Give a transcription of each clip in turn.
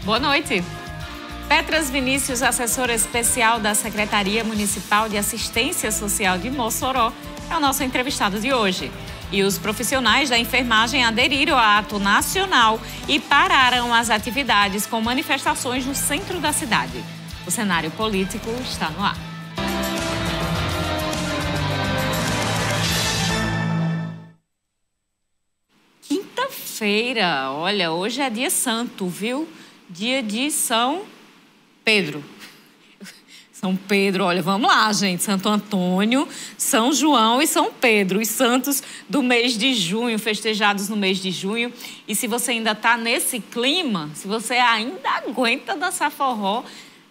Boa noite. Petras Vinícius, assessora especial da Secretaria Municipal de Assistência Social de Mossoró, é o nosso entrevistado de hoje. E os profissionais da enfermagem aderiram ao ato nacional e pararam as atividades com manifestações no centro da cidade. O cenário político está no ar. Quinta-feira, olha, hoje é dia santo, viu? Dia de São Pedro. São Pedro, olha, vamos lá, gente. Santo Antônio, São João e São Pedro. Os santos do mês de junho, festejados no mês de junho. E se você ainda está nesse clima, se você ainda aguenta dançar forró,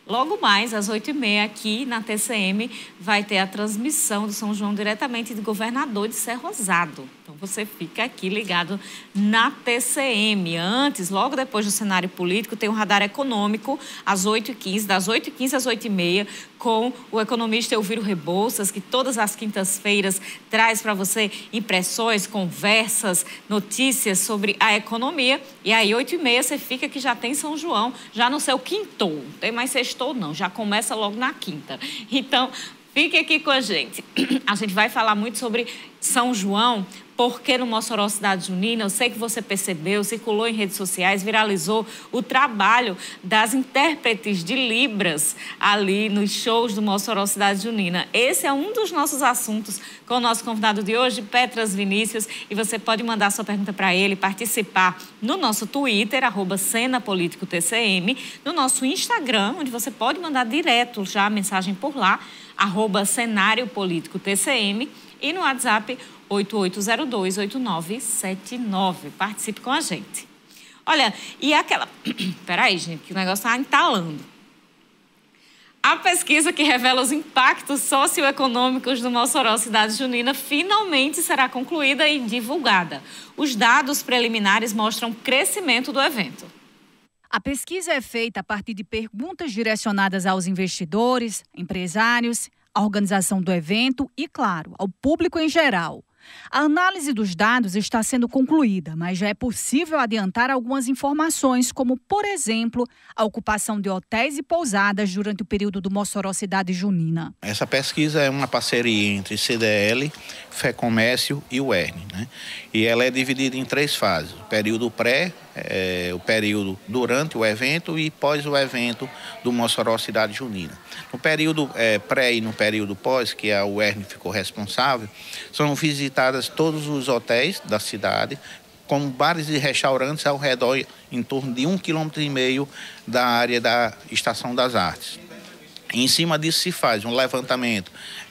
logo mais, às 8h30, aqui na TCM, vai ter a transmissão do São João diretamente de Governador de Serra Rosado. Então, você fica aqui ligado na TCM. Antes, logo depois do cenário político, tem um radar econômico, às 8h15, das 8h15 às 8h30, com o economista Elviro Rebouças, que todas as quintas-feiras traz para você impressões, conversas, notícias sobre a economia. E aí, 8h30, você fica que já tem São João, já no seu quintou. Não tem mais sextou, não. Já começa logo na quinta. Então, fique aqui com a gente. A gente vai falar muito sobre São João, porque no Mossoró Cidade Junina, eu sei que você percebeu, circulou em redes sociais, viralizou o trabalho das intérpretes de Libras ali nos shows do Mossoró Cidade Junina. Esse é um dos nossos assuntos com o nosso convidado de hoje, Petras Vinícius, e você pode mandar sua pergunta para ele, participar no nosso Twitter, @CenaPolíticoTCM, no nosso Instagram, onde você pode mandar direto já a mensagem por lá, @CenárioPolíticoTCM, e no WhatsApp 88028979. Participe com a gente. Olha, e aquela... Peraí, gente, que o negócio está entalando. A pesquisa que revela os impactos socioeconômicos do Mossoró Cidade Junina finalmente será concluída e divulgada. Os dados preliminares mostram crescimento do evento. A pesquisa é feita a partir de perguntas direcionadas aos investidores, empresários, à organização do evento e, claro, ao público em geral. A análise dos dados está sendo concluída, mas já é possível adiantar algumas informações, como, por exemplo, a ocupação de hotéis e pousadas durante o período do Mossoró Cidade Junina. Essa pesquisa é uma parceria entre CDL, FEComércio e o ERN, né? E ela é dividida em 3 fases: o período pré, o período durante o evento e pós o evento do Mossoró Cidade Junina. No período pré e no período pós, que o ERN ficou responsável, são visitadas todos os hotéis da cidade, como bares e restaurantes ao redor, em torno de 1,5 km da área da Estação das Artes. Em cima disso se faz um levantamento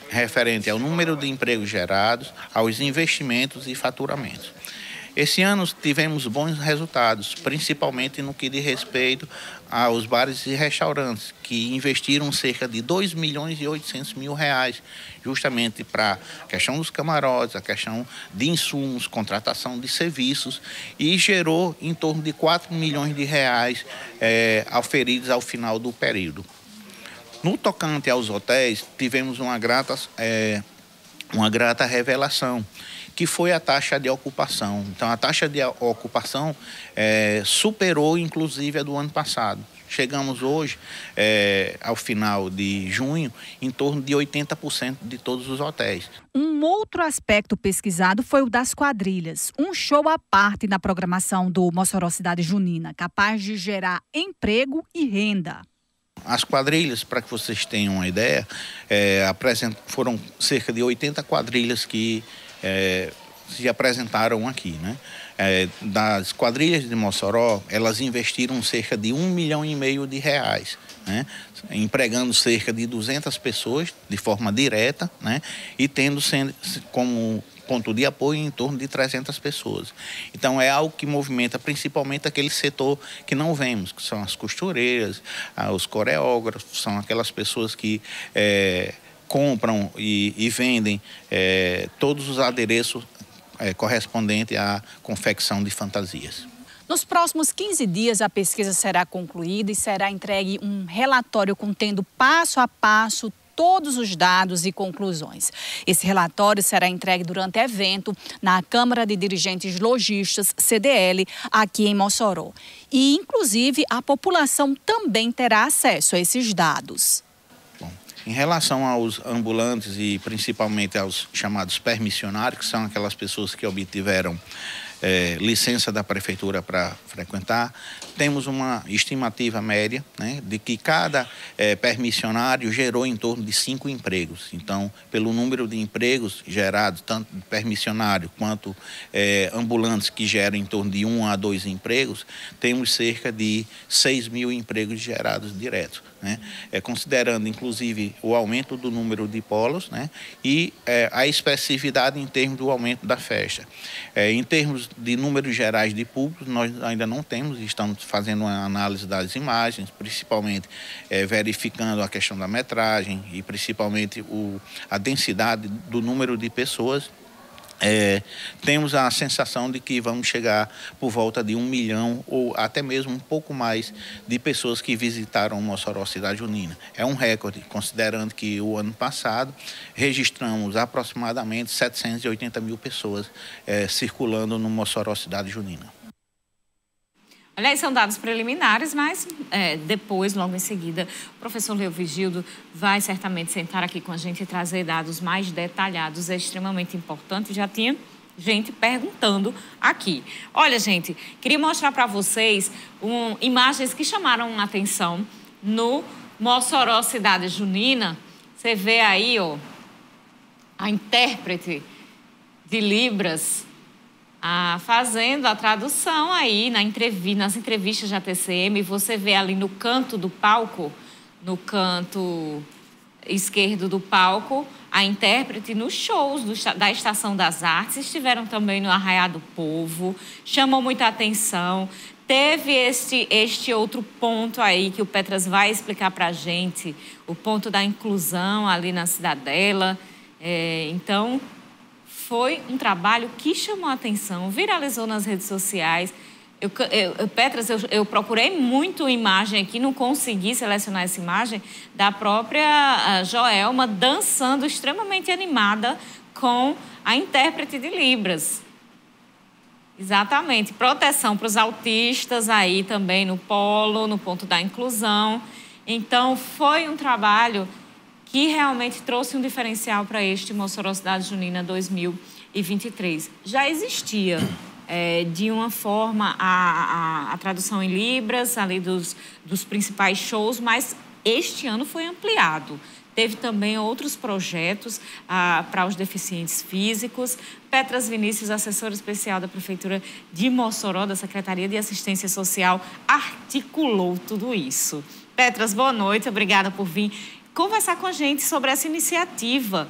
referente ao número de empregos gerados, aos investimentos e faturamentos. Esse ano tivemos bons resultados, principalmente no que diz respeito aos bares e restaurantes, que investiram cerca de R$2.800.000, justamente para a questão dos camarotes, a questão de insumos, contratação de serviços, e gerou em torno de R$4 milhões auferidos ao final do período. No tocante aos hotéis, tivemos uma grata revelação, que foi a taxa de ocupação. Então, a taxa de ocupação superou, inclusive, a do ano passado. Chegamos hoje, ao final de junho, em torno de 80% de todos os hotéis. Um outro aspecto pesquisado foi o das quadrilhas, um show à parte na programação do Mossoró Cidade Junina, capaz de gerar emprego e renda. As quadrilhas, para que vocês tenham uma ideia, foram cerca de 80 quadrilhas que se apresentaram aqui, né? Das quadrilhas de Mossoró, elas investiram cerca de R$1,5 milhão, né? Empregando cerca de 200 pessoas de forma direta, né? E tendo como ponto de apoio em torno de 300 pessoas. Então, é algo que movimenta principalmente aquele setor que não vemos, que são as costureiras, os coreógrafos, são aquelas pessoas que compram e vendem todos os adereços correspondentes à confecção de fantasias. Nos próximos 15 dias, a pesquisa será concluída e será entregue um relatório contendo passo a passo todos os dados e conclusões. Esse relatório será entregue durante evento na Câmara de Dirigentes Lojistas, CDL, aqui em Mossoró. E, inclusive, a população também terá acesso a esses dados. Bom, em relação aos ambulantes e principalmente aos chamados permissionários, que são aquelas pessoas que obtiveram licença da prefeitura para frequentar, temos uma estimativa média, né, de que cada permissionário gerou em torno de 5 empregos. Então, pelo número de empregos gerados, tanto de permissionário quanto ambulantes que geram em torno de 1 a 2 empregos, temos cerca de 6.000 empregos gerados diretos, né? Considerando, inclusive, o aumento do número de polos, né, e a especificidade em termos do aumento da festa. Em termos de números gerais de públicos, nós ainda não temos, estamos fazendo uma análise das imagens, principalmente verificando a questão da metragem e principalmente a densidade do número de pessoas. Temos a sensação de que vamos chegar por volta de 1 milhão ou até mesmo um pouco mais de pessoas que visitaram Mossoró Cidade Junina. É um recorde, considerando que o ano passado registramos aproximadamente 780 mil pessoas circulando no Mossoró Cidade Junina. Aliás, são dados preliminares, mas depois, logo em seguida, o professor Leovigildo vai certamente sentar aqui com a gente e trazer dados mais detalhados. É extremamente importante. Já tinha gente perguntando aqui. Olha, gente, queria mostrar para vocês imagens que chamaram a atenção no Mossoró Cidade Junina. Você vê aí, ó, a intérprete de Libras fazendo a tradução aí nas entrevistas da TCM. Você vê ali no canto do palco, no canto esquerdo do palco, a intérprete nos shows da Estação das Artes. Estiveram também no Arraiá do Povo, chamou muita atenção. Teve este outro ponto aí que o Petras vai explicar para a gente, o ponto da inclusão ali na Cidadela. Então, foi um trabalho que chamou a atenção, viralizou nas redes sociais. Petras, eu procurei muito imagem aqui, não consegui selecionar essa imagem da própria Joelma dançando extremamente animada com a intérprete de Libras. Exatamente. Proteção para os autistas aí também no polo, no ponto da inclusão. Então, foi um trabalho que realmente trouxe um diferencial para este Mossoró Cidade Junina 2023. Já existia, de uma forma, a tradução em Libras, ali dos principais shows, mas este ano foi ampliado. Teve também outros projetos para os deficientes físicos. Petras Vinícius, assessora especial da Prefeitura de Mossoró, da Secretaria de Assistência Social, articulou tudo isso. Petras, boa noite, obrigada por vir conversar com a gente sobre essa iniciativa.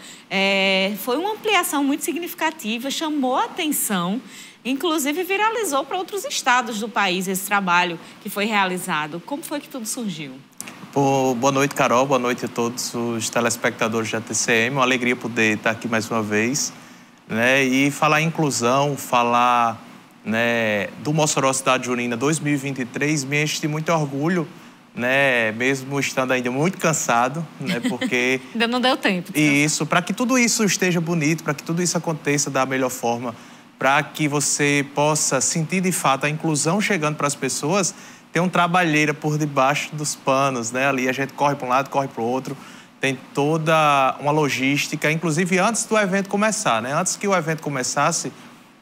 Foi uma ampliação muito significativa, chamou a atenção, inclusive viralizou para outros estados do país esse trabalho que foi realizado. Como foi que tudo surgiu? Boa noite, Carol. Boa noite a todos os telespectadores da TCM. Uma alegria poder estar aqui mais uma vez, né? E falar em inclusão, falar, né, do Mossoró Cidade Junina 2023 me enche de muito orgulho, né, mesmo estando ainda muito cansado, né, porque ainda não deu tempo. E isso, para que tudo isso esteja bonito, para que tudo isso aconteça da melhor forma, para que você possa sentir de fato a inclusão chegando para as pessoas, tem um trabalheira por debaixo dos panos, né? Ali a gente corre para um lado, corre para o outro, tem toda uma logística, inclusive antes do evento começar, né? Antes que o evento começasse,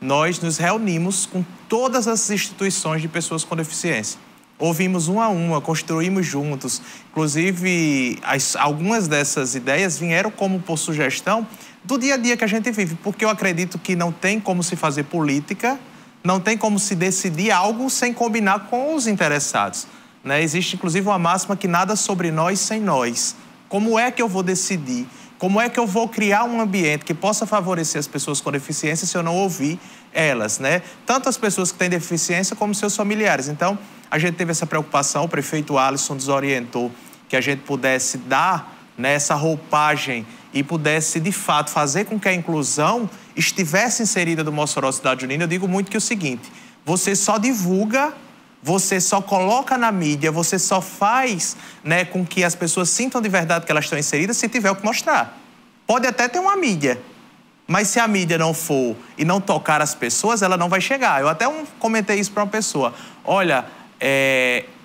nós nos reunimos com todas as instituições de pessoas com deficiência. Ouvimos uma a uma, construímos juntos. Inclusive, algumas dessas ideias vieram como por sugestão do dia a dia que a gente vive, porque eu acredito que não tem como se fazer política, não tem como se decidir algo sem combinar com os interessados, né? Existe, inclusive, uma máxima que nada sobre nós sem nós. Como é que eu vou decidir? Como é que eu vou criar um ambiente que possa favorecer as pessoas com deficiência se eu não ouvir elas, né? Tanto as pessoas que têm deficiência como seus familiares. Então, a gente teve essa preocupação, o prefeito Alisson nos orientou que a gente pudesse dar, né, essa roupagem e pudesse, de fato, fazer com que a inclusão estivesse inserida do Mossoró Cidade Junina. Eu digo muito que é o seguinte, você só divulga você só coloca na mídia, você só faz, né, com que as pessoas sintam de verdade que elas estão inseridas se tiver o que mostrar. Pode até ter uma mídia, mas se a mídia não for e não tocar as pessoas, ela não vai chegar. Eu até comentei isso para uma pessoa. Olha,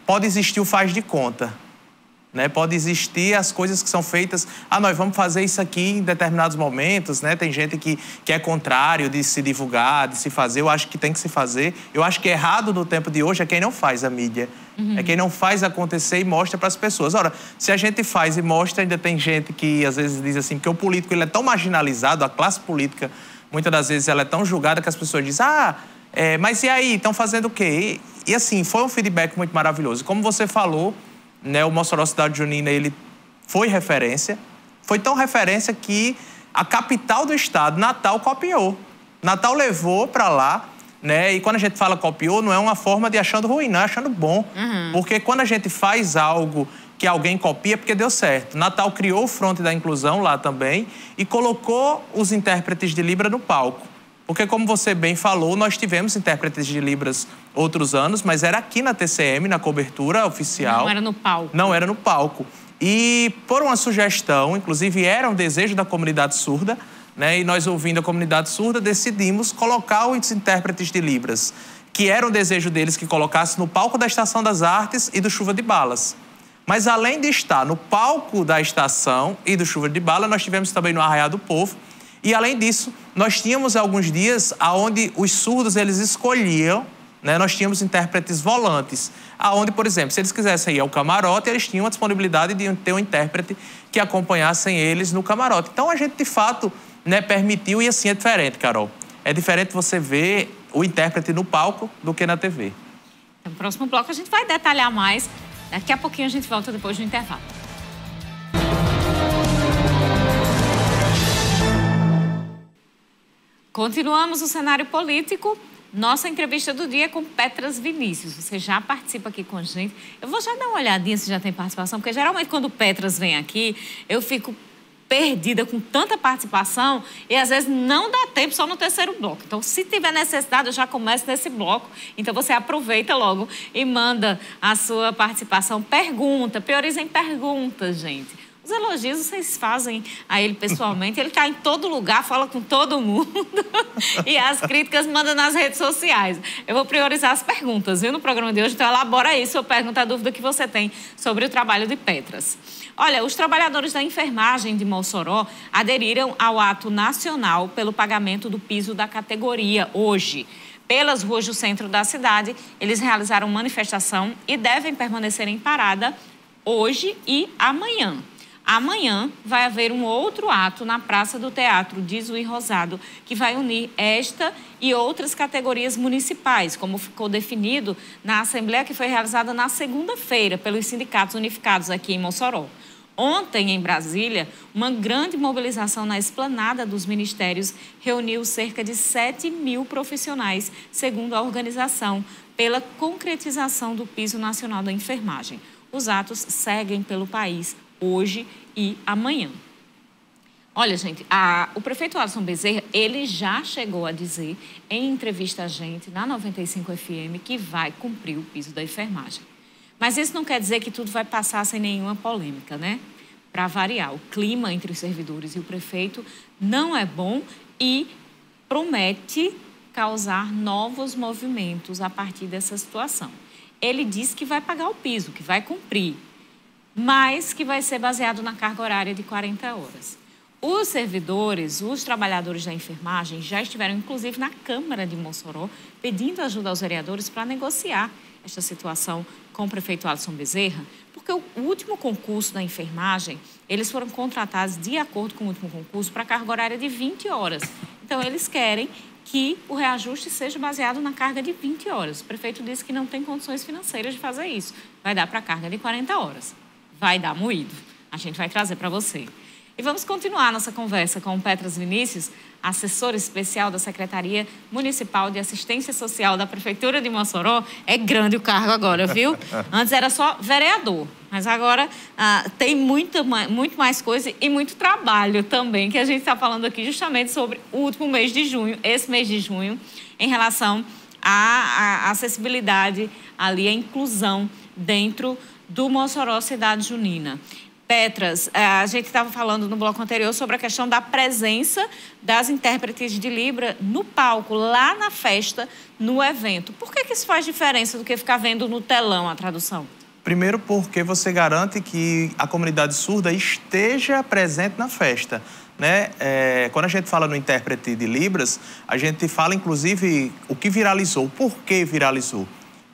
pode existir o faz de conta. Né? Pode existir as coisas que são feitas... nós vamos fazer isso aqui em determinados momentos, né? Tem gente que é contrário de se divulgar, de se fazer. Eu acho que tem que se fazer. Eu acho que errado no tempo de hoje é quem não faz a mídia. É quem não faz acontecer e mostra para as pessoas. Ora, se a gente faz e mostra, ainda tem gente que às vezes diz assim, que o político ele é tão marginalizado, a classe política, muitas das vezes ela é tão julgada que as pessoas dizem, mas e aí, estão fazendo o quê? E assim, foi um feedback muito maravilhoso. Como você falou, né, o Mossoró Cidade Junina, ele foi referência. Foi tão referência que a capital do estado, Natal, copiou. Natal levou para lá, né? E quando a gente fala copiou, não é uma forma de achando ruim, não é achando bom. Porque quando a gente faz algo que alguém copia, é porque deu certo. Natal criou o Fronte da Inclusão lá também e colocou os intérpretes de Libra no palco. Porque, como você bem falou, nós tivemos intérpretes de Libras outros anos, mas era aqui na TCM, na cobertura oficial. Não era no palco. Não era no palco. E, por uma sugestão, inclusive era um desejo da comunidade surda, né? E nós, ouvindo a comunidade surda, decidimos colocar os intérpretes de Libras, que era um desejo deles que colocasse no palco da Estação das Artes e do Chuva de Balas. Mas, além de estar no palco da estação e do Chuva de Bala, nós tivemos também no Arraial do Povo. E, além disso, nós tínhamos alguns dias onde os surdos eles escolhiam, né? Nós tínhamos intérpretes volantes, aonde, por exemplo, se eles quisessem ir ao camarote, eles tinham a disponibilidade de ter um intérprete que acompanhassem eles no camarote. Então, a gente, de fato, né, permitiu, e assim é diferente, Carol. É diferente você ver o intérprete no palco do que na TV. No próximo bloco, a gente vai detalhar mais. Daqui a pouquinho a gente volta depois do intervalo. Continuamos o cenário político. Nossa entrevista do dia é com Petras Vinícius. Você já participa aqui com a gente. Eu vou já dar uma olhadinha se já tem participação, porque geralmente quando o Petras vem aqui, eu fico perdida com tanta participação e às vezes não dá tempo só no terceiro bloco. Então, se tiver necessidade, eu já começo nesse bloco. Então, você aproveita logo e manda a sua participação. Pergunta, priorizem perguntas, gente. Os elogios vocês fazem a ele pessoalmente, ele está em todo lugar, fala com todo mundo e as críticas mandam nas redes sociais. Eu vou priorizar as perguntas, viu, no programa de hoje, então elabora aí sua pergunta, a dúvida que você tem sobre o trabalho de Petras. Olha, os trabalhadores da enfermagem de Mossoró aderiram ao ato nacional pelo pagamento do piso da categoria hoje. Pelas ruas do centro da cidade, eles realizaram manifestação e devem permanecer em parada hoje e amanhã. Amanhã vai haver um outro ato na Praça do Teatro de Zui Rosado, que vai unir esta e outras categorias municipais, como ficou definido na Assembleia que foi realizada na segunda-feira pelos sindicatos unificados aqui em Mossoró. Ontem, em Brasília, uma grande mobilização na esplanada dos ministérios reuniu cerca de 7.000 profissionais, segundo a organização, pela concretização do piso nacional da enfermagem. Os atos seguem pelo país hoje e amanhã. Olha, gente, o prefeito Alisson Bezerra, ele já chegou a dizer em entrevista a gente na 95 FM que vai cumprir o piso da enfermagem. Mas isso não quer dizer que tudo vai passar sem nenhuma polêmica, né? Para variar, o clima entre os servidores e o prefeito não é bom e promete causar novos movimentos a partir dessa situação. Ele disse que vai pagar o piso, que vai cumprir, mas que vai ser baseado na carga horária de 40 horas. Os servidores, os trabalhadores da enfermagem já estiveram, inclusive, na Câmara de Mossoró, pedindo ajuda aos vereadores para negociar esta situação com o prefeito Alisson Bezerra, porque o último concurso da enfermagem, eles foram contratados de acordo com o último concurso para carga horária de 20 horas. Então, eles querem que o reajuste seja baseado na carga de 20 horas. O prefeito disse que não tem condições financeiras de fazer isso. Vai dar para a carga de 40 horas. Vai dar moído. A gente vai trazer para você. E vamos continuar nossa conversa com o Petras Vinícius, assessor especial da Secretaria Municipal de Assistência Social da Prefeitura de Mossoró. É grande o cargo agora, viu? Antes era só vereador, mas agora tem muito mais coisa e muito trabalho também, que a gente está falando aqui justamente sobre o último mês de junho, esse mês de junho, em relação a acessibilidade ali, a inclusão dentro do Mossoró Cidade Junina. Petras, a gente estava falando no bloco anterior sobre a questão da presença das intérpretes de Libra no palco, lá na festa, no evento. Por que isso faz diferença do que ficar vendo no telão a tradução? Primeiro porque você garante que a comunidade surda esteja presente na festa, né? Quando a gente fala no intérprete de Libras, a gente fala, inclusive, o que viralizou. Por que viralizou?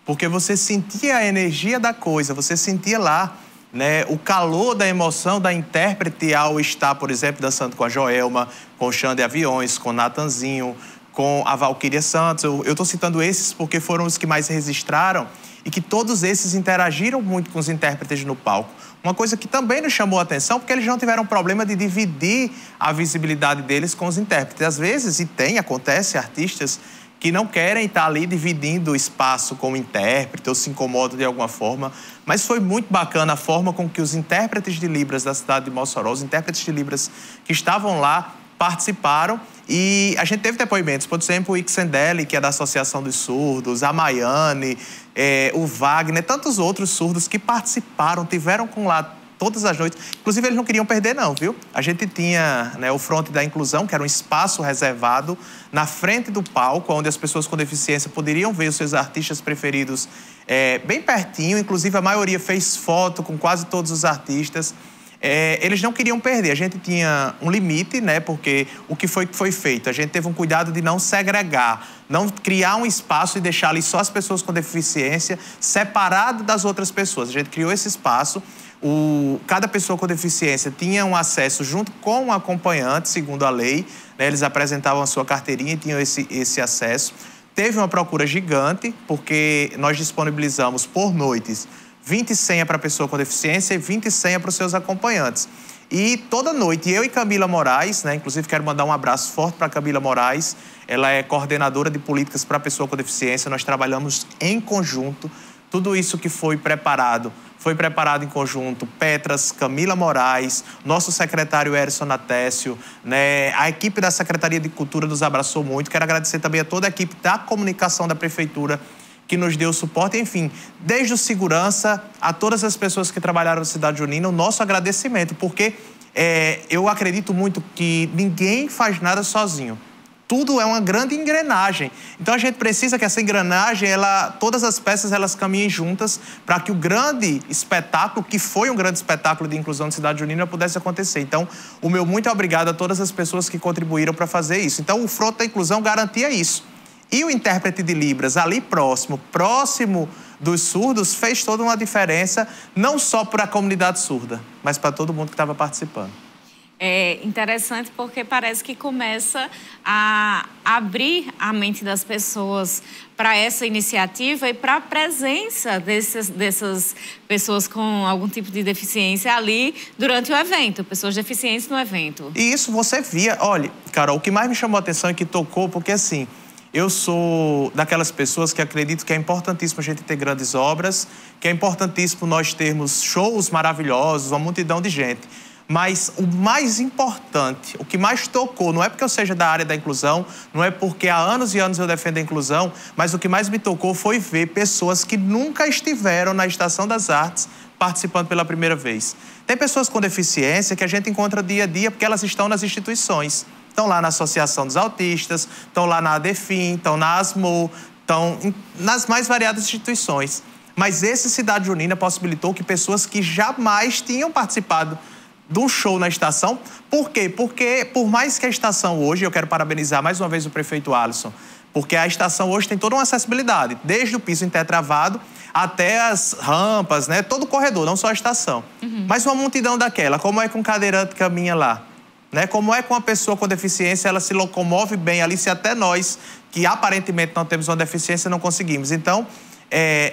Porque você sentia a energia da coisa, você sentia lá, né, o calor da emoção da intérprete ao estar, por exemplo, dançando com a Joelma, com o Xande Aviões, com o Natanzinho, com a Valquíria Santos. Eu estou citando esses porque foram os que mais registraram e que todos esses interagiram muito com os intérpretes no palco. Uma coisa que também nos chamou a atenção, porque eles não tiveram problema de dividir a visibilidade deles com os intérpretes. Às vezes, acontece, artistas que não querem estar ali dividindo o espaço com o intérprete ou se incomodam de alguma forma. Mas foi muito bacana a forma com que os intérpretes de Libras da cidade de Mossoró, os intérpretes de Libras que estavam lá, participaram. E a gente teve depoimentos, por exemplo, o Ixendelli, que é da Associação dos Surdos, a Maiane, o Wagner, tantos outros surdos que participaram, tiveram com lá todas as noites. Inclusive, eles não queriam perder, não, viu? A gente tinha, né, o Fronte da Inclusão, que era um espaço reservado na frente do palco, onde as pessoas com deficiência poderiam ver os seus artistas preferidos bem pertinho. Inclusive, a maioria fez foto com quase todos os artistas. Eles não queriam perder. A gente tinha um limite, né? Porque o que foi feito? A gente teve um cuidado de não segregar, não criar um espaço e deixar ali só as pessoas com deficiência separado das outras pessoas. A gente criou esse espaço. Cada pessoa com deficiência tinha um acesso junto com um acompanhante, segundo a lei, né? Eles apresentavam a sua carteirinha e tinham esse acesso. Teve uma procura gigante, porque nós disponibilizamos por noites 20 senhas para a pessoa com deficiência e 20 senhas para os seus acompanhantes. E toda noite, eu e Camila Moraes, né? Inclusive quero mandar um abraço forte para a Camila Moraes, ela é coordenadora de políticas para a pessoa com deficiência, nós trabalhamos em conjunto. Tudo isso que foi preparado em conjunto. Petras, Camila Moraes, nosso secretário Erison Natécio, né? A equipe da Secretaria de Cultura nos abraçou muito. Quero agradecer também a toda a equipe da comunicação da Prefeitura que nos deu suporte. Enfim, desde o segurança a todas as pessoas que trabalharam na Cidade Junina, o nosso agradecimento, porque eu acredito muito que ninguém faz nada sozinho. Tudo é uma grande engrenagem. Então, a gente precisa que essa engrenagem, todas as peças, elas caminhem juntas para que o grande espetáculo, que foi um grande espetáculo de inclusão de Cidade Junina, pudesse acontecer. Então, o meu muito obrigado a todas as pessoas que contribuíram para fazer isso. Então, o Fronte da Inclusão garantia isso. E o intérprete de Libras, ali próximo dos surdos, fez toda uma diferença, não só para a comunidade surda, mas para todo mundo que estava participando. É interessante porque parece que começa a abrir a mente das pessoas para essa iniciativa e para a presença dessas pessoas com algum tipo de deficiência ali durante o evento, pessoas deficientes no evento. E isso você via. Olha, Carol, o que mais me chamou a atenção e que tocou, porque assim, eu sou daquelas pessoas que acredito que é importantíssimo a gente ter grandes obras, que é importantíssimo nós termos shows maravilhosos, uma multidão de gente. Mas o mais importante, o que mais tocou, não é porque eu seja da área da inclusão, não é porque há anos e anos eu defendo a inclusão, mas o que mais me tocou foi ver pessoas que nunca estiveram na Estação das Artes participando pela primeira vez. Tem pessoas com deficiência que a gente encontra dia a dia porque elas estão nas instituições. Estão lá na Associação dos Autistas, estão lá na ADEFIM, estão na ASMO, estão nas mais variadas instituições. Mas esse Cidade Junina possibilitou que pessoas que jamais tinham participado de um show na estação. Por quê? Porque, por mais que a estação hoje, eu quero parabenizar mais uma vez o prefeito Alisson, porque a estação hoje tem toda uma acessibilidade, desde o piso intertravado até as rampas, né? Todo o corredor, não só a estação. Mas uma multidão daquela, como é que um cadeirante caminha lá? Né? Como é que uma pessoa com deficiência, ela se locomove bem ali, se até nós, que aparentemente não temos uma deficiência, não conseguimos. Então,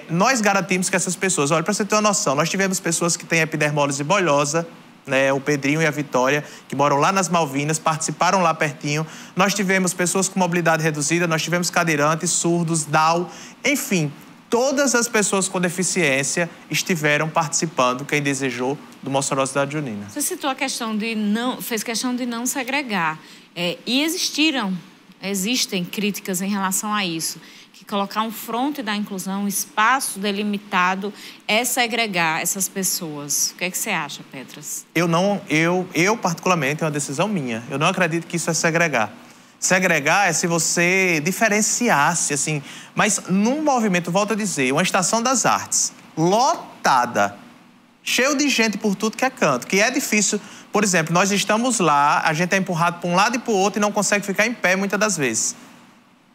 nós garantimos que essas pessoas... Olha, para você ter uma noção, nós tivemos pessoas que têm epidermólise bolhosa, né, o Pedrinho e a Vitória, que moram lá nas Malvinas, participaram lá pertinho. Nós tivemos pessoas com mobilidade reduzida, nós tivemos cadeirantes, surdos, DAO, enfim, todas as pessoas com deficiência estiveram participando, quem desejou, do Mossoró Cidade Junina. Você citou a questão fez questão de não segregar. E existem críticas em relação a isso, que colocar um fronte da inclusão, um espaço delimitado, é segregar essas pessoas. O que é que você acha, Petras? Eu particularmente, é uma decisão minha. Eu não acredito que isso é segregar. Segregar é se você diferenciasse, assim. Mas num movimento, volto a dizer, uma estação das artes, lotada, cheio de gente por tudo que é canto, que é difícil. Por exemplo, nós estamos lá, a gente é empurrado para um lado e para o outro e não consegue ficar em pé muitas das vezes.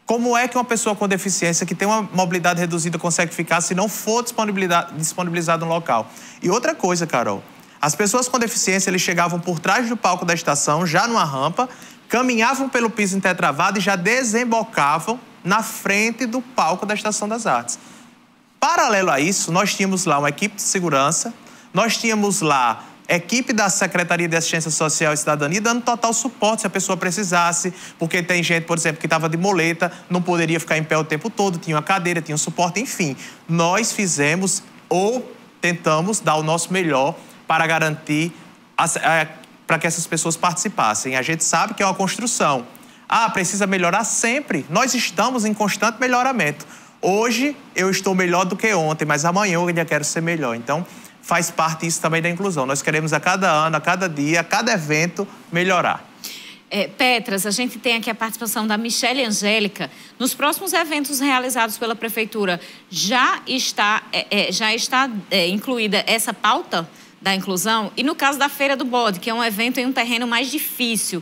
Como é que uma pessoa com deficiência que tem uma mobilidade reduzida consegue ficar se não for disponibilizado no local? E outra coisa, Carol, as pessoas com deficiência, eles chegavam por trás do palco da estação, já numa rampa, caminhavam pelo piso intertravado e já desembocavam na frente do palco da Estação das Artes. Paralelo a isso, nós tínhamos lá uma equipe de segurança, nós tínhamos lá equipe da Secretaria de Assistência Social e Cidadania dando total suporte se a pessoa precisasse, porque tem gente, por exemplo, que estava de muleta, não poderia ficar em pé o tempo todo, tinha uma cadeira, tinha um suporte, enfim. Nós fizemos ou tentamos dar o nosso melhor para garantir, para que essas pessoas participassem. A gente sabe que é uma construção. Precisa melhorar sempre. Nós estamos em constante melhoramento. Hoje eu estou melhor do que ontem, mas amanhã eu ainda quero ser melhor. Então, faz parte isso também da inclusão. Nós queremos a cada ano, a cada dia, a cada evento, melhorar. Petras, a gente tem aqui a participação da Michele Angélica. Nos próximos eventos realizados pela Prefeitura, já está incluída essa pauta da inclusão? E no caso da Feira do Bode, que é um evento em um terreno mais difícil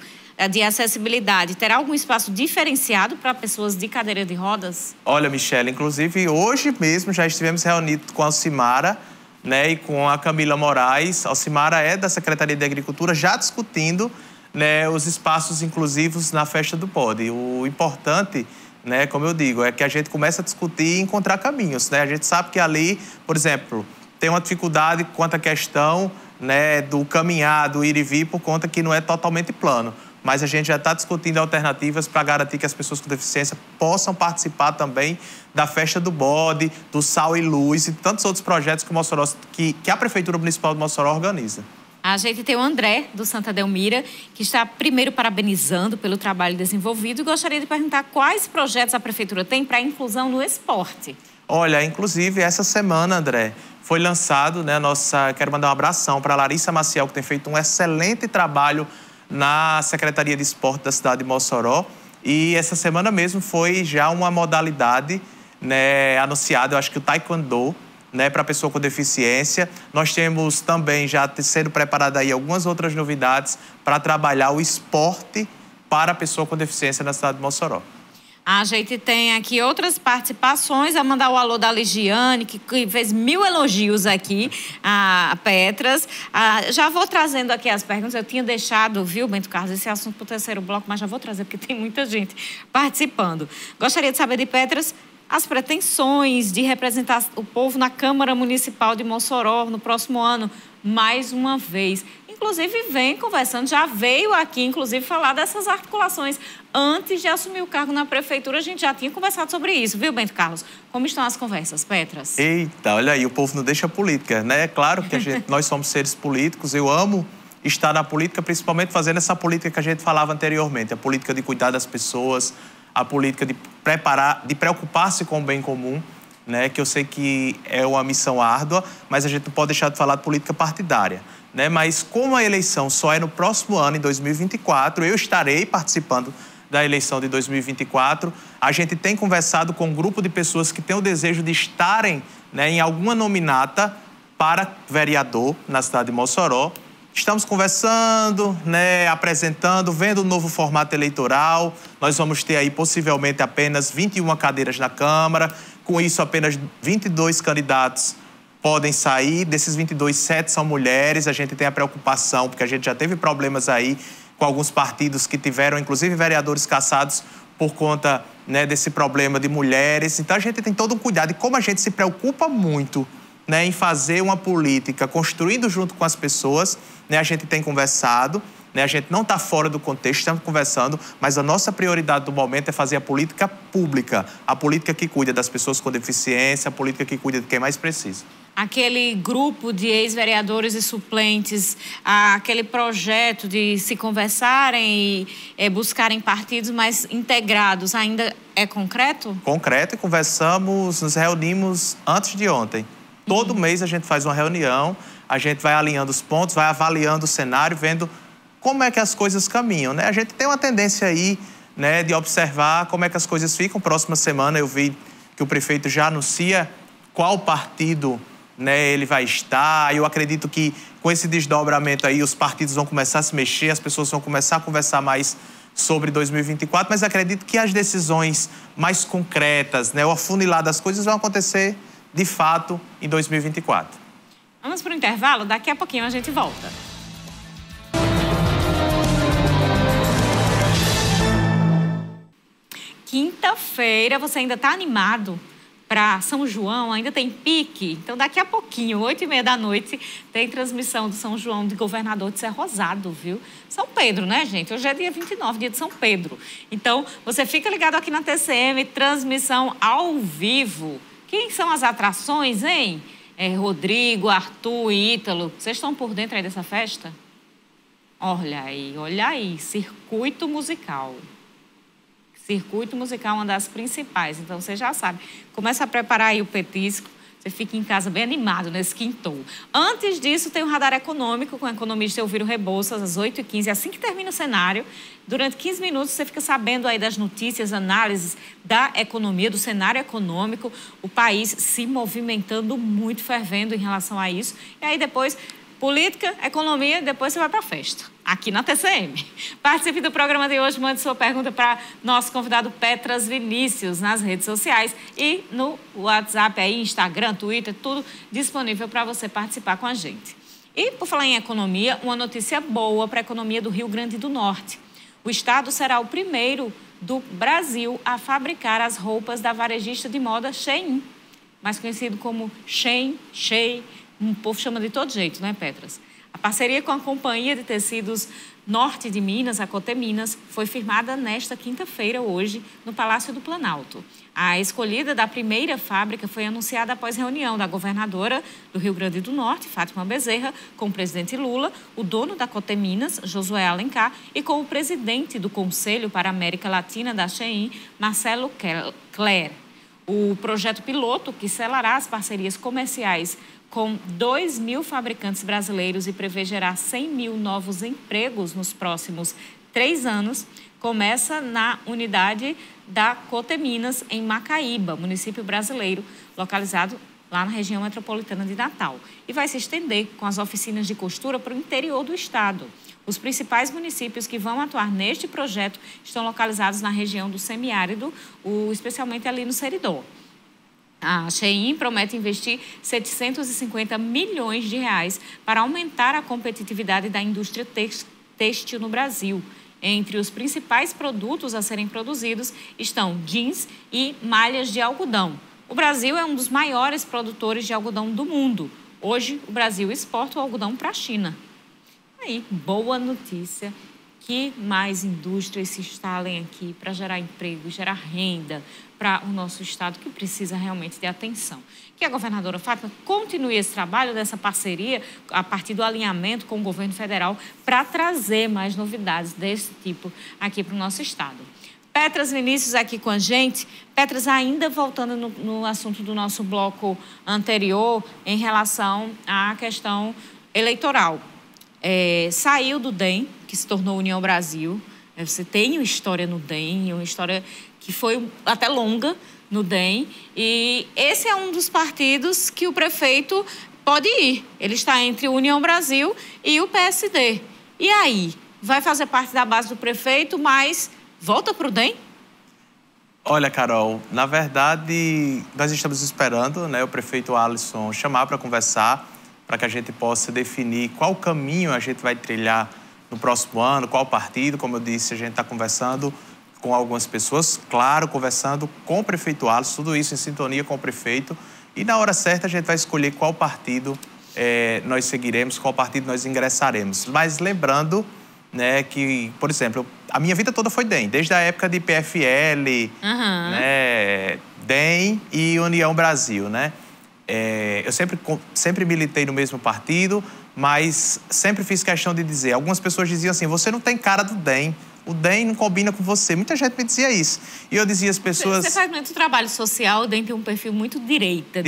de acessibilidade, terá algum espaço diferenciado para pessoas de cadeira de rodas? Olha, Michele, inclusive hoje mesmo já estivemos reunidos com a Alcimara, né, e com a Camila Moraes. A Alcimara é da Secretaria de Agricultura, já discutindo, né, os espaços inclusivos na Festa do Bode. O importante, né, como eu digo, é que a gente comece a discutir e encontrar caminhos, né? A gente sabe que ali, por exemplo, tem uma dificuldade quanto à questão, né, do caminhar, do ir e vir, por conta que não é totalmente plano. Mas a gente já está discutindo alternativas para garantir que as pessoas com deficiência possam participar também da Festa do Bode, do Sal e Luz e tantos outros projetos que a Prefeitura Municipal de Mossoró organiza. A gente tem o André, do Santa Delmira, que está primeiro parabenizando pelo trabalho desenvolvido e gostaria de perguntar quais projetos a Prefeitura tem para a inclusão no esporte. Olha, inclusive, essa semana, André, foi lançado, né, quero mandar um abração para a Larissa Maciel, que tem feito um excelente trabalho na Secretaria de Esporte da cidade de Mossoró. E essa semana mesmo foi já uma modalidade, né, anunciada, eu acho que o Taekwondo, né, para pessoa com deficiência. Nós temos também já sendo preparada aí algumas outras novidades para trabalhar o esporte para a pessoa com deficiência na cidade de Mossoró. A gente tem aqui outras participações, a mandar o alô da Ligiane, que fez 1000 elogios aqui, a Petras. Já vou trazendo aqui as perguntas, eu tinha deixado, viu, Bento Carlos, esse assunto para o terceiro bloco, mas já vou trazer, porque tem muita gente participando. Gostaria de saber de Petras as pretensões de representar o povo na Câmara Municipal de Mossoró no próximo ano, mais uma vez. Inclusive, vem conversando, já veio aqui, inclusive, falar dessas articulações. Antes de assumir o cargo na Prefeitura, a gente já tinha conversado sobre isso, viu, Bento Carlos? Como estão as conversas, Petras? Eita, olha aí, o povo não deixa a política, né? É claro que nós somos seres políticos, eu amo estar na política, principalmente fazendo essa política que a gente falava anteriormente, a política de cuidar das pessoas, a política de preocupar-se com o bem comum, né? Que eu sei que é uma missão árdua, mas a gente não pode deixar de falar de política partidária, né? Mas como a eleição só é no próximo ano, em 2024, eu estarei participando da eleição de 2024. A gente tem conversado com um grupo de pessoas que têm o desejo de estarem, né, em alguma nominata para vereador na cidade de Mossoró. Estamos conversando, né, apresentando, vendo o novo formato eleitoral. Nós vamos ter aí possivelmente apenas 21 cadeiras na Câmara. Com isso, apenas 22 candidatos podem sair. Desses 22, 7 são mulheres. A gente tem a preocupação, porque a gente já teve problemas aí com alguns partidos que tiveram, inclusive, vereadores cassados por conta, né, desse problema de mulheres. Então, a gente tem todo um cuidado. E como a gente se preocupa muito, né, em fazer uma política construindo junto com as pessoas, né, a gente tem conversado. né? A gente não está fora do contexto, estamos conversando, mas a nossa prioridade do momento é fazer a política pública, a política que cuida das pessoas com deficiência, a política que cuida de quem mais precisa. Aquele grupo de ex-vereadores e suplentes, aquele projeto de se conversarem e buscarem partidos mais integrados, ainda é concreto? Concreto, e conversamos, nos reunimos antes de ontem. Todo mês a gente faz uma reunião, a gente vai alinhando os pontos, vai avaliando o cenário, vendo como é que as coisas caminham, né? A gente tem uma tendência aí, né, de observar como é que as coisas ficam. Próxima semana eu vi que o prefeito já anuncia qual partido, né, ele vai estar. Eu acredito que com esse desdobramento aí os partidos vão começar a se mexer, as pessoas vão começar a conversar mais sobre 2024, mas acredito que as decisões mais concretas, né, o afunilar das coisas vão acontecer de fato em 2024. Vamos para o intervalo, daqui a pouquinho a gente volta. Quinta-feira, você ainda está animado para São João? Ainda tem pique? Então, daqui a pouquinho, 8h30 da noite, tem transmissão do São João de Governador de Serra Rosado, viu? São Pedro, né, gente? Hoje é dia 29, dia de São Pedro. Então, você fica ligado aqui na TCM, transmissão ao vivo. Quem são as atrações, hein? Rodrigo, Arthur, Ítalo. Vocês estão por dentro aí dessa festa? Olha aí, circuito musical. Circuito musical é uma das principais, então você já sabe. Começa a preparar aí o petisco, você fica em casa bem animado nesse quintou. Antes disso, tem o Radar Econômico com o economista Elviro Rebouças, às 8h15, assim que termina o cenário. Durante 15 minutos, você fica sabendo aí das notícias, análises da economia, do cenário econômico, o país se movimentando muito, fervendo em relação a isso. E aí depois, política, economia, depois você vai para a festa, aqui na TCM. Participe do programa de hoje, mande sua pergunta para nosso convidado Petras Vinícius nas redes sociais e no WhatsApp, aí, Instagram, Twitter, tudo disponível para você participar com a gente. E, por falar em economia, uma notícia boa para a economia do Rio Grande do Norte. O estado será o primeiro do Brasil a fabricar as roupas da varejista de moda Shein, mais conhecido como Shein, o povo chama de todo jeito, né, Petras? A parceria com a Companhia de Tecidos Norte de Minas, a Coteminas, foi firmada nesta quinta-feira, hoje, no Palácio do Planalto. A escolhida da primeira fábrica foi anunciada após reunião da governadora do Rio Grande do Norte, Fátima Bezerra, com o presidente Lula, o dono da Coteminas, Josué Alencar, e com o presidente do Conselho para a América Latina da Shein, Marcelo Cler. O projeto piloto, que selará as parcerias comerciais com 2.000 fabricantes brasileiros e prevê gerar 100.000 novos empregos nos próximos 3 anos, começa na unidade da Coteminas, em Macaíba, município brasileiro, localizado lá na região metropolitana de Natal. E vai se estender com as oficinas de costura para o interior do estado. Os principais municípios que vão atuar neste projeto estão localizados na região do semiárido, especialmente ali no Seridó. A Shein promete investir 750 milhões de reais para aumentar a competitividade da indústria têxtil no Brasil. Entre os principais produtos a serem produzidos estão jeans e malhas de algodão. O Brasil é um dos maiores produtores de algodão do mundo. Hoje, o Brasil exporta o algodão para a China. Aí, boa notícia. Que mais indústrias se instalem aqui para gerar emprego, gerar renda para o nosso estado, que precisa realmente de atenção. Que a governadora Fátima continue esse trabalho dessa parceria, a partir do alinhamento com o governo federal, para trazer mais novidades desse tipo aqui para o nosso estado. Petras Vinícius aqui com a gente. Petras, ainda voltando no assunto do nosso bloco anterior, em relação à questão eleitoral. Saiu do DEM, que se tornou União Brasil. Você tem uma história no DEM, uma história que foi até longa no DEM. E esse é um dos partidos que o prefeito pode ir. Ele está entre a União Brasil e o PSD. E aí? Vai fazer parte da base do prefeito, mas volta para o DEM? Olha, Carol, na verdade, nós estamos esperando, né, o prefeito Alisson chamar para conversar, para que a gente possa definir qual caminho a gente vai trilhar no próximo ano, qual partido. Como eu disse, a gente está conversando com algumas pessoas, claro, conversando com o prefeito Alisson, tudo isso em sintonia com o prefeito. E na hora certa a gente vai escolher qual partido nós seguiremos, qual partido nós ingressaremos. Mas lembrando né, que, por exemplo, a minha vida toda foi DEM, desde a época de PFL, né, DEM e União Brasil, né? Eu sempre militei no mesmo partido, mas sempre fiz questão de dizer, algumas pessoas diziam assim, você não tem cara do DEM, o DEM não combina com você. Muita gente me dizia isso. E eu dizia às pessoas... Você faz muito trabalho social, o DEM tem um perfil muito direita.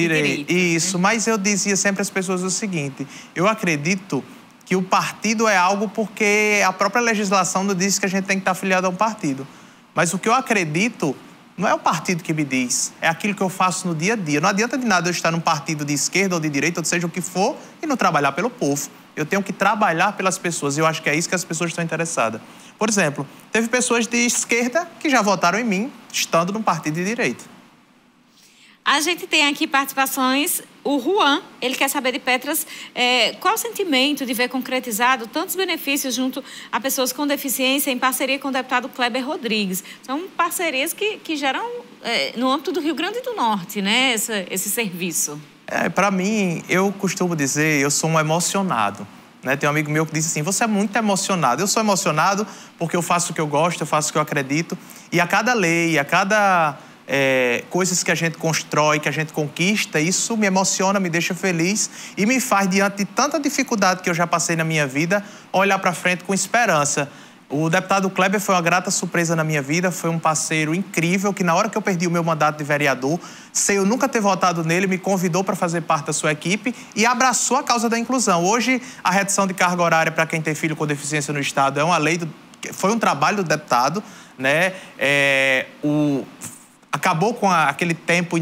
Isso, né? Mas eu dizia sempre às pessoas o seguinte, eu acredito que o partido é algo porque a própria legislação não diz que a gente tem que estar afiliado a um partido. Mas o que eu acredito não é o partido que me diz, é aquilo que eu faço no dia a dia. Não adianta de nada eu estar num partido de esquerda ou de direita, ou seja o que for, e não trabalhar pelo povo. Eu tenho que trabalhar pelas pessoas, e eu acho que é isso que as pessoas estão interessadas. Por exemplo, teve pessoas de esquerda que já votaram em mim, estando num partido de direita. A gente tem aqui participações, o Juan, ele quer saber de Petras qual o sentimento de ver concretizado tantos benefícios junto a pessoas com deficiência em parceria com o deputado Kleber Rodrigues. São parcerias que geram, no âmbito do Rio Grande do Norte, né, esse serviço. Para mim, eu costumo dizer, eu sou um emocionado. Né? Tem um amigo meu que diz assim, você é muito emocionado. Eu sou emocionado porque eu faço o que eu gosto, eu faço o que eu acredito. E a cada lei, a cada... coisas que a gente constrói, que a gente conquista, isso me emociona, me deixa feliz e me faz, diante de tanta dificuldade que eu já passei na minha vida, olhar para frente com esperança. O deputado Kleber foi uma grata surpresa na minha vida, foi um parceiro incrível que na hora que eu perdi o meu mandato de vereador, sem eu nunca ter votado nele, me convidou para fazer parte da sua equipe e abraçou a causa da inclusão. Hoje, a redução de carga horária para quem tem filho com deficiência no Estado é uma lei, foi um trabalho do deputado, né? Acabou com aquele tempo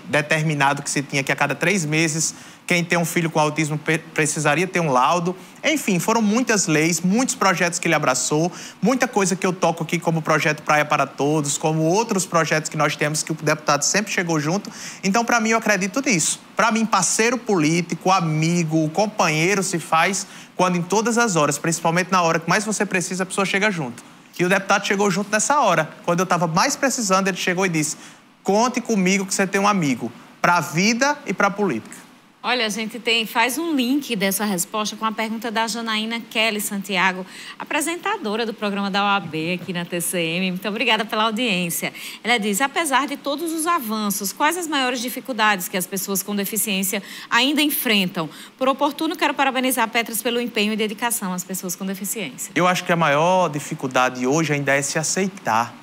determinado que se tinha, que a cada 3 meses quem tem um filho com autismo precisaria ter um laudo. Enfim, foram muitas leis, muitos projetos que ele abraçou, muita coisa que eu toco aqui como o projeto Praia para Todos, como outros projetos que nós temos que o deputado sempre chegou junto. Então, para mim, eu acredito nisso. Para mim, parceiro político, amigo, companheiro se faz quando em todas as horas, principalmente na hora que mais você precisa, a pessoa chega junto. E o deputado chegou junto nessa hora. Quando eu estava mais precisando, ele chegou e disse, conte comigo que você tem um amigo, para a vida e para a política. Olha, a gente faz um link dessa resposta com a pergunta da Janaína Kelly Santiago, apresentadora do programa da OAB aqui na TCM. Muito obrigada pela audiência. Ela diz, apesar de todos os avanços, quais as maiores dificuldades que as pessoas com deficiência ainda enfrentam? Por oportuno, quero parabenizar a Petras pelo empenho e dedicação às pessoas com deficiência. Eu acho que a maior dificuldade hoje ainda é se aceitar,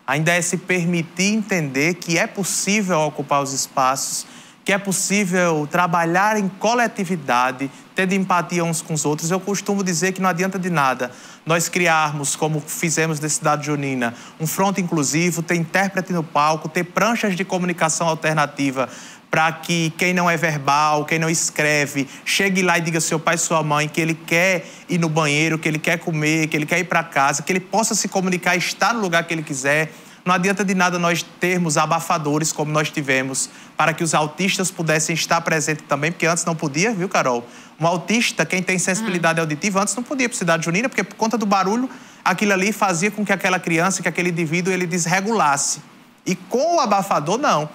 ainda é se permitir entender que é possível ocupar os espaços, que é possível trabalhar em coletividade, tendo empatia uns com os outros. Eu costumo dizer que não adianta de nada nós criarmos, como fizemos na cidade junina, um fronte inclusivo, ter intérprete no palco, ter pranchas de comunicação alternativa para que quem não é verbal, quem não escreve, chegue lá e diga ao seu pai e sua mãe que ele quer ir no banheiro, que ele quer comer, que ele quer ir para casa, que ele possa se comunicar e estar no lugar que ele quiser. Não adianta de nada nós termos abafadores como nós tivemos para que os autistas pudessem estar presentes também, porque antes não podia, viu, Carol? Um autista, quem tem sensibilidade auditiva, antes não podia ir para a cidade junina, porque por conta do barulho, aquilo ali fazia com que aquela criança, que aquele indivíduo, ele desregulasse. E com o abafador, não.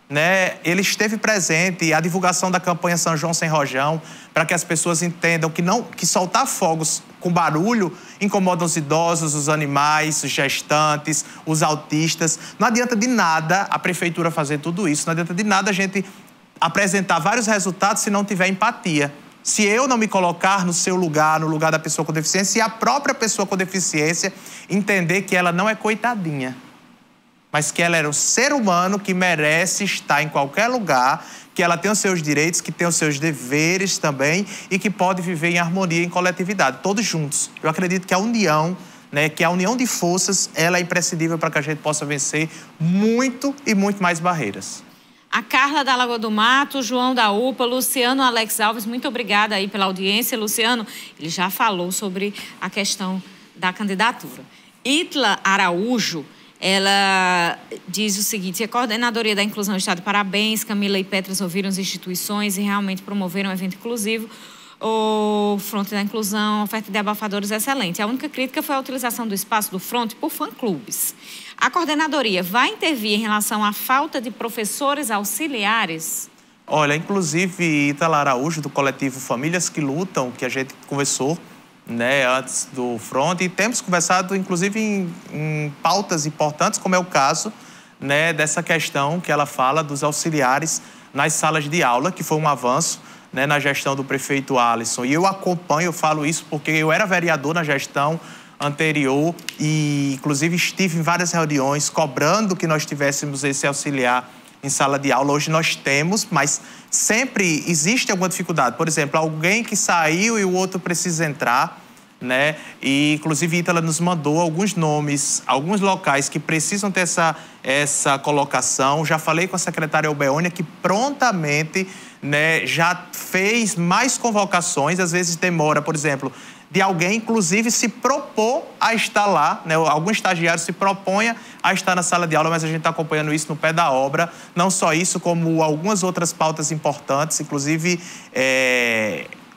Né? Ele esteve presente, a divulgação da campanha São João Sem Rojão, para que as pessoas entendam que soltar fogos com barulho incomoda os idosos, os animais, os gestantes, os autistas. Não adianta de nada a prefeitura fazer tudo isso, não adianta de nada a gente apresentar vários resultados se não tiver empatia. Se eu não me colocar no seu lugar, no lugar da pessoa com deficiência, e a própria pessoa com deficiência entender que ela não é coitadinha, mas que ela era um ser humano que merece estar em qualquer lugar, que ela tem os seus direitos, que tem os seus deveres também e que pode viver em harmonia, em coletividade, todos juntos. Eu acredito que a união, né, que a união de forças, ela é imprescindível para que a gente possa vencer muito e muito mais barreiras. A Carla da Lagoa do Mato, João da UPA, Luciano Alex Alves, muito obrigada aí pela audiência. Luciano, ele já falou sobre a questão da candidatura. Itla Araújo, ela diz o seguinte, a Coordenadoria da Inclusão do Estado, parabéns, Camila e Petras ouviram as instituições e realmente promoveram um evento inclusivo. O Fronte da Inclusão, oferta de abafadores excelente. A única crítica foi a utilização do espaço do Fronte por fã-clubes. A Coordenadoria vai intervir em relação à falta de professores auxiliares? Olha, inclusive Itala Araújo, do coletivo Famílias que Lutam, que a gente conversou, né, antes do front, e temos conversado, inclusive, em pautas importantes, como é o caso, né, dessa questão que ela fala dos auxiliares nas salas de aula, que foi um avanço, né, na gestão do prefeito Alisson. E eu acompanho, eu falo isso porque eu era vereador na gestão anterior e, inclusive, estive em várias reuniões cobrando que nós tivéssemos esse auxiliar em sala de aula. Hoje nós temos, mas sempre existe alguma dificuldade. Por exemplo, alguém que saiu e o outro precisa entrar, né? E, inclusive, Ítala nos mandou alguns nomes, alguns locais que precisam ter essa colocação. Já falei com a secretária Albeônia, que prontamente, né, já fez mais convocações. Às vezes demora, por exemplo, de alguém, inclusive, se propor a estar lá, né? Algum estagiário se proponha a estar na sala de aula, mas a gente está acompanhando isso no pé da obra. Não só isso, como algumas outras pautas importantes, inclusive,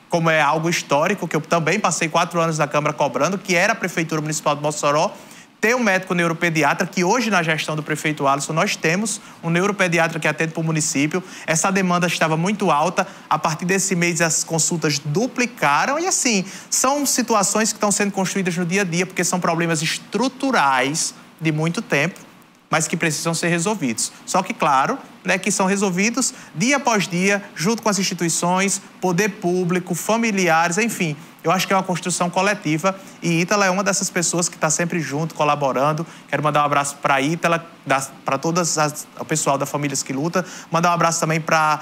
como é algo histórico, que eu também passei 4 anos na Câmara cobrando, que era a Prefeitura Municipal de Mossoró, ter um médico neuropediatra, que hoje, na gestão do prefeito Alisson, nós temos um neuropediatra que atende para o município. Essa demanda estava muito alta. A partir desse mês, as consultas duplicaram. E, assim, são situações que estão sendo construídas no dia a dia, porque são problemas estruturais de muito tempo, mas que precisam ser resolvidos. Só que, claro, né, que são resolvidos dia após dia, junto com as instituições, poder público, familiares, enfim. Eu acho que é uma construção coletiva e Ítala é uma dessas pessoas que está sempre junto, colaborando. Quero mandar um abraço para a Ítala, para o pessoal da Famílias que Luta. Mandar um abraço também para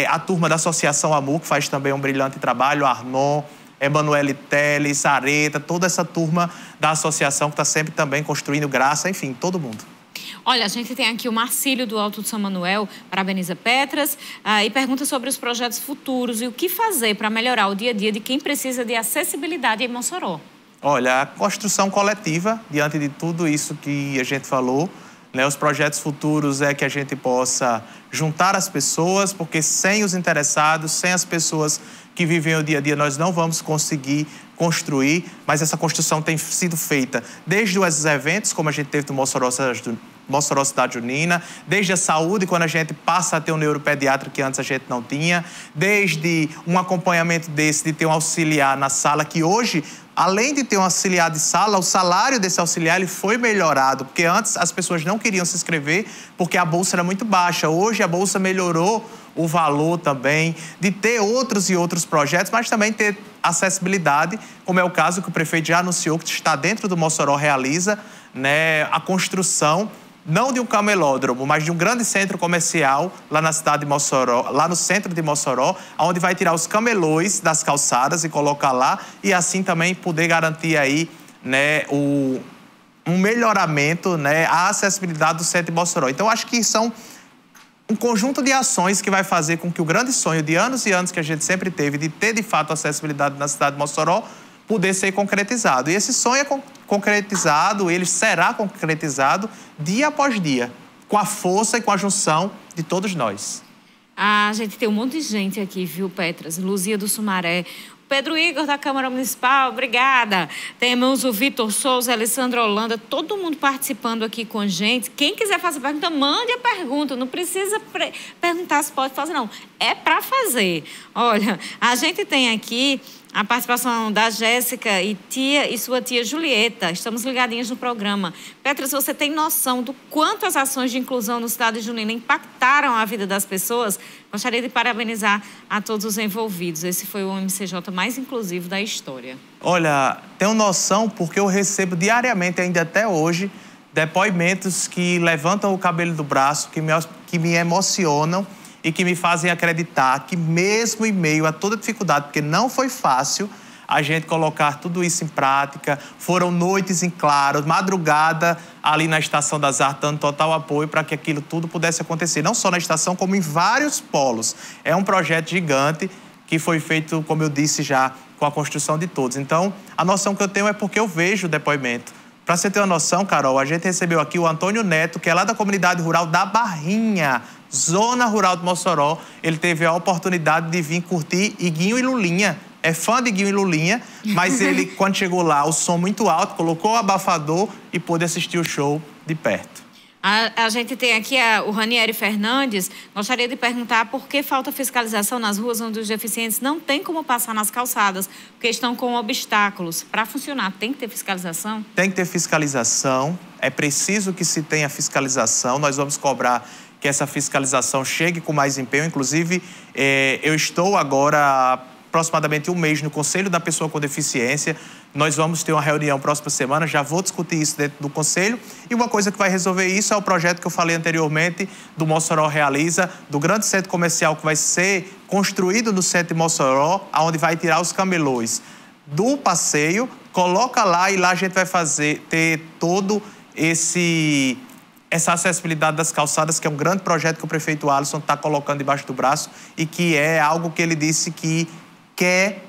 a turma da Associação AMU, que faz também um brilhante trabalho, Arnon, Emanuele Teles, Areta, toda essa turma da associação que está sempre também construindo graça, enfim, todo mundo. Olha, a gente tem aqui o Marcílio do Alto de São Manuel, parabeniza Petras, e pergunta sobre os projetos futuros e o que fazer para melhorar o dia a dia de quem precisa de acessibilidade em Mossoró. Olha, a construção coletiva, diante de tudo isso que a gente falou, né, os projetos futuros é que a gente possa juntar as pessoas, porque sem os interessados, sem as pessoas que vivem o dia a dia, nós não vamos conseguir construir, mas essa construção tem sido feita desde os eventos, como a gente teve no Mossoró Cidade Junina, desde a saúde, quando a gente passa a ter um neuropediatra que antes a gente não tinha, desde um acompanhamento desse, de ter um auxiliar na sala, que hoje, além de ter um auxiliar de sala, o salário desse auxiliar ele foi melhorado, porque antes as pessoas não queriam se inscrever porque a bolsa era muito baixa. Hoje a bolsa melhorou o valor também, de ter outros e outros projetos, mas também ter acessibilidade, como é o caso que o prefeito já anunciou, que está dentro do Mossoró, realiza, né, a construção não de um camelódromo, mas de um grande centro comercial lá na cidade de Mossoró, lá no centro de Mossoró, onde vai tirar os camelôs das calçadas e colocar lá, e assim também poder garantir aí, né, um melhoramento, né, a acessibilidade do centro de Mossoró. Então, acho que são um conjunto de ações que vai fazer com que o grande sonho de anos e anos que a gente sempre teve de ter, de fato, acessibilidade na cidade de Mossoró, poder ser concretizado. E esse sonho é concretizado, ele será concretizado dia após dia, com a força e com a junção de todos nós. A gente tem um monte de gente aqui, viu, Petras? Luzia do Sumaré, Pedro Igor da Câmara Municipal, obrigada. Temos o Vitor Souza, Alessandra Holanda, todo mundo participando aqui com a gente. Quem quiser fazer pergunta, mande a pergunta. Não precisa perguntar se pode fazer, não. É para fazer. Olha, a gente tem aqui a participação da Jéssica e sua tia Julieta. Estamos ligadinhas no programa. Petras, você tem noção do quanto as ações de inclusão no Cidade Junina impactaram a vida das pessoas? Gostaria de parabenizar a todos os envolvidos. Esse foi o MCJ mais inclusivo da história. Olha, tenho noção porque eu recebo diariamente, ainda até hoje, depoimentos que levantam o cabelo do braço, que me emocionam e que me fazem acreditar que mesmo em meio a toda dificuldade, porque não foi fácil a gente colocar tudo isso em prática, foram noites em claro, madrugada ali na Estação das Artes, dando total apoio para que aquilo tudo pudesse acontecer, não só na estação, como em vários polos. É um projeto gigante que foi feito, como eu disse já, com a construção de todos. Então, a noção que eu tenho é porque eu vejo o depoimento. Para você ter uma noção, Carol, a gente recebeu aqui o Antônio Neto, que é lá da comunidade rural da Barrinha, zona rural de Mossoró. Ele teve a oportunidade de vir curtir Iguinho e Lulinha. É fã de Iguinho e Lulinha, mas ele, quando chegou lá, o som muito alto, colocou o abafador e pôde assistir o show de perto. A gente tem aqui o Ranieri Fernandes. Gostaria de perguntar por que falta fiscalização nas ruas onde os deficientes não têm como passar nas calçadas, porque estão com obstáculos. Para funcionar, tem que ter fiscalização? Tem que ter fiscalização. É preciso que se tenha fiscalização. Nós vamos cobrar que essa fiscalização chegue com mais empenho. Inclusive, eu estou agora aproximadamente um mês no Conselho da Pessoa com Deficiência. Nós vamos ter uma reunião próxima semana, já vou discutir isso dentro do Conselho. E uma coisa que vai resolver isso é o projeto que eu falei anteriormente, do Mossoró Realiza, do grande centro comercial que vai ser construído no centro de Mossoró, onde vai tirar os camelôs do passeio, coloca lá e lá a gente vai ter todo essa acessibilidade das calçadas, que é um grande projeto que o prefeito Alisson está colocando debaixo do braço e que é algo que ele disse que quer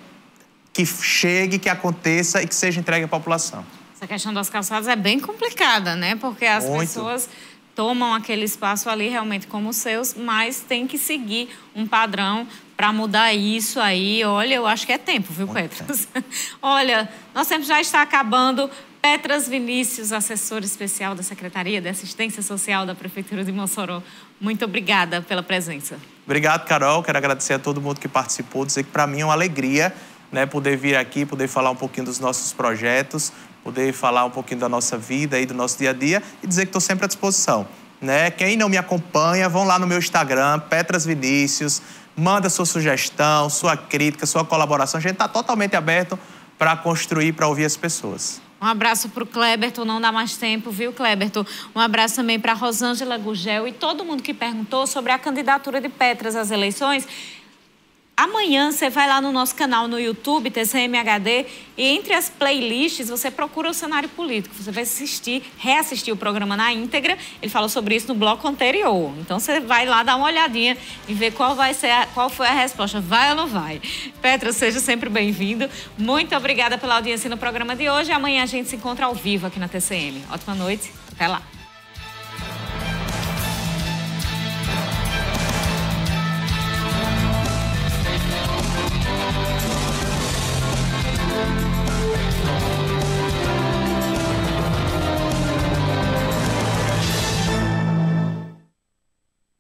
que chegue, que aconteça e que seja entregue à população. Essa questão das calçadas é bem complicada, né? Porque as pessoas tomam aquele espaço ali realmente como seus, mas tem que seguir um padrão para mudar isso aí. Olha, eu acho que é tempo, viu, Petras? Olha, nosso tempo já está acabando. Petras Vinícius, assessor especial da Secretaria de Assistência Social da Prefeitura de Mossoró. Muito obrigada pela presença. Obrigado, Carol. Quero agradecer a todo mundo que participou, dizer que para mim é uma alegria, né, poder vir aqui, poder falar um pouquinho dos nossos projetos, poder falar um pouquinho da nossa vida e do nosso dia a dia e dizer que estou sempre à disposição, né? Quem não me acompanha, vão lá no meu Instagram, Petras Vinícius, manda sua sugestão, sua crítica, sua colaboração. A gente está totalmente aberto para construir, para ouvir as pessoas. Um abraço para o Kleberton, não dá mais tempo, viu, Kleberton? Um abraço também para a Rosângela Gugel e todo mundo que perguntou sobre a candidatura de Petras às eleições. Amanhã você vai lá no nosso canal no YouTube, TCM-HD, e entre as playlists você procura o cenário político. Você vai reassistir o programa na íntegra. Ele falou sobre isso no bloco anterior. Então você vai lá dar uma olhadinha e ver qual foi a resposta. Vai ou não vai? Petras, seja sempre bem-vindo. Muito obrigada pela audiência no programa de hoje. Amanhã a gente se encontra ao vivo aqui na TCM. Ótima noite. Até lá.